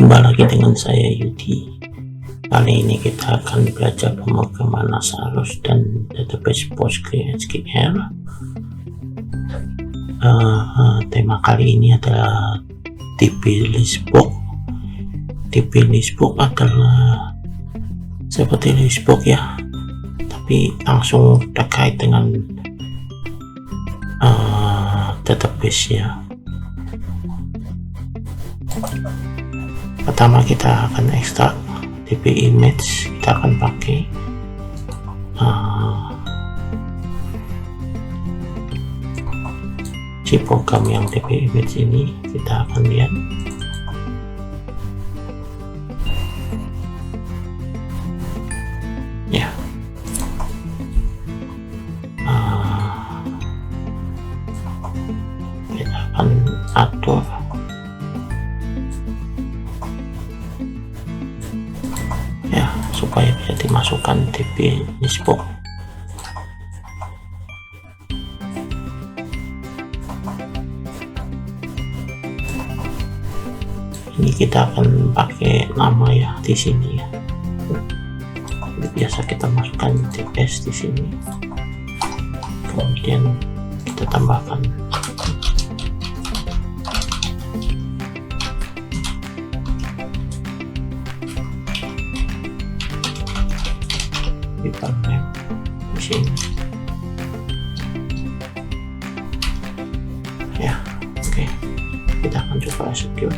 Jumpa lagi dengan saya Yudi. Kali ini kita akan belajar pemrograman Lazarus dan database PostgreSQL. Tema kali ini adalah DBListBox. DBListBox adalah seperti listbox ya, tapi langsung terkait dengan database ya. Pertama kita akan ekstrak DB image. Kita akan pakai si program yang DB image ini. Kita akan lihat ya. Kita akan atur ya supaya bisa dimasukkan DBListBox. Ini kita akan pakai nama ya di sini ya. Biasa kita masukkan TS di sini, kemudian kita tambahkan name di sini ya. Oke, kita akan coba execute.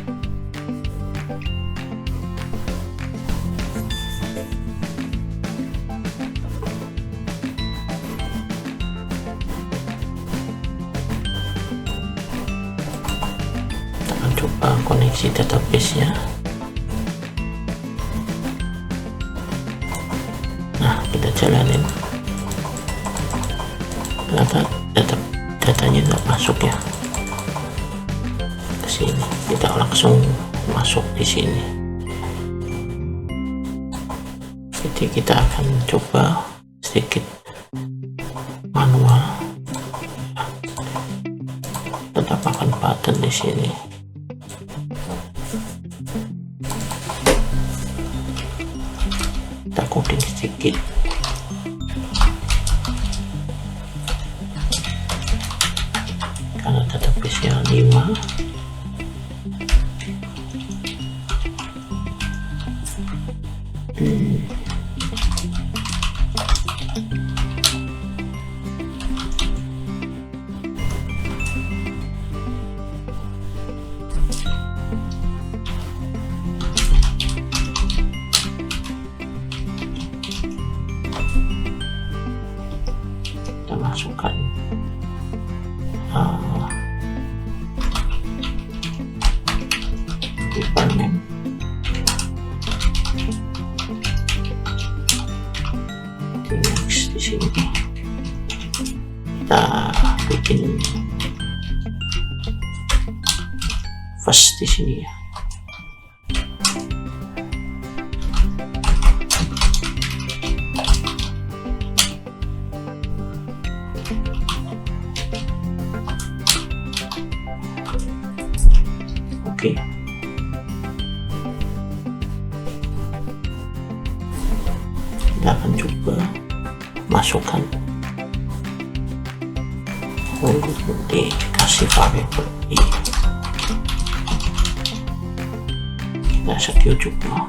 Coba koneksi database nya. Nah, kita jalanin. Ternyata datanya tidak masuk ya ke sini. Kita langsung masuk di sini. Jadi kita akan coba sedikit manual. Tambahkan button di sini. Kita coding sedikit. Karena database nya 5. Kita masukkan name. Next di sini kita bikin first di sini ya. Oke. Kita akan coba masukkan dikasih variable i. Kita execute juga.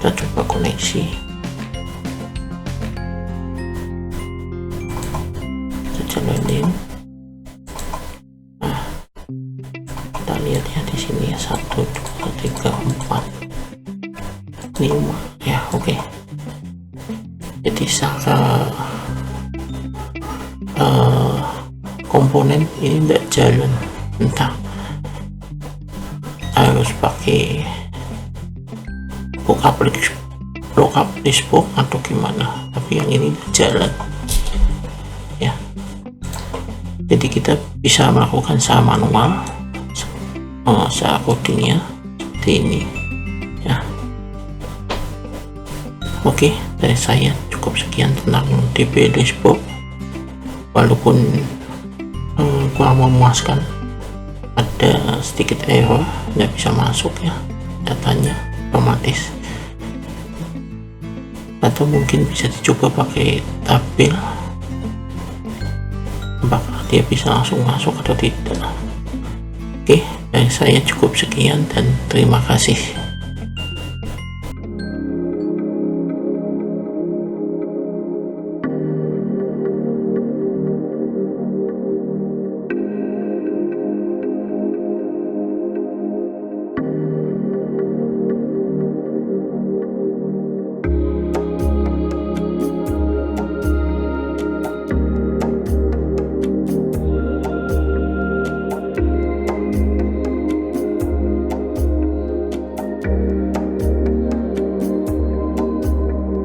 Kita coba koneksi. Kita jalanin. Nah, kita lihat ya di sini ya, 1, 2, 3, 4, 5 ya. Oke. Jadi secara komponen ini tidak jalan, entah harus pakai lookup list box atau gimana, tapi yang ini jalan ya. Jadi kita bisa melakukan secara manual secara codingnya seperti ini ya. Oke, dari saya cukup sekian tentang DBListBox. Walaupun kurang memuaskan, ada sedikit error, nggak bisa masuk ya datanya otomatis, atau mungkin bisa dicoba pakai tabel apakah dia bisa langsung masuk atau tidak. Oke, dari saya cukup sekian dan terima kasih.